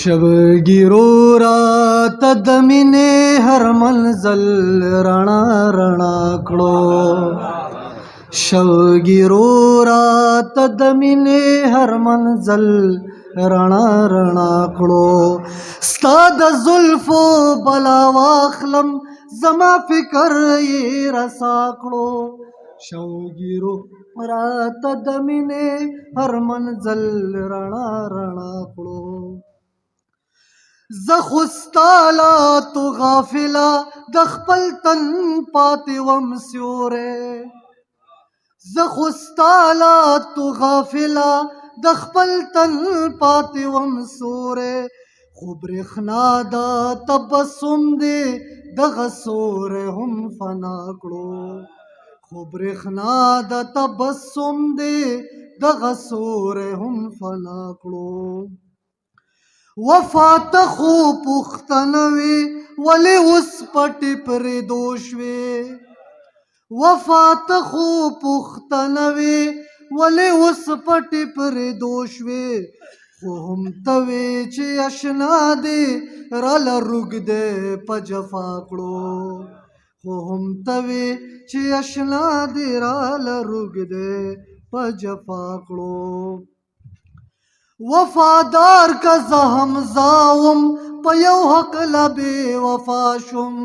شب गिरो रात د مینې هر منزل رڼا رڼا کړو شب गिरो रात د مینې هر منزل رڼا رڼا کړو ستا د زلفو بلا واخلم زما فکر یې رسا کړو شب गिरो रात د مینې هر منزل رڼا رڼا کړو زخستالا تو غافلا د خپل تن پاتې وم سیوری زخستالا تو غافلا د خپل تن پاتې وم سوری خو برېښنا د تبسم دې دغه سوری هم فنا کړو خو برېښنا د تبسم دې دغه سوری هم فنا کړو وفا ته خو پوښتنه وې ولې اوس پټې پرېدو شوې وفا ته خو پوښتنه وې ولې اوس پټې پرېدو شوې خو هم ته وې چې اشنا دې راله روږدی په جفا کړو خو هم ته وې چې اشنا دې راله روږدی په جفا کړو وفادار که زه حمزه وم په یو هکله بې وفا شوم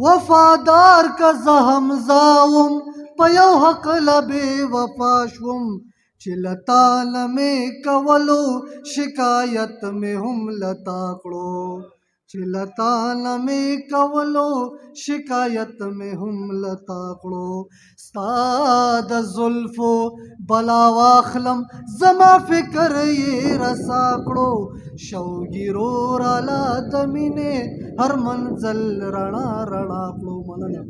وفادار که زه حمزه وم په یو هکله بې وفا شوم چې له تا نه مې کولو شکایت مې هم له تا کړو چې له تا نه مې کولو شکایت مې هم له تا کړو ستا د زلفو بلا واخلم زما فکر یې رسا کړو شوګیرو راله د مینې هر منزل رڼا رڼا کړو مننه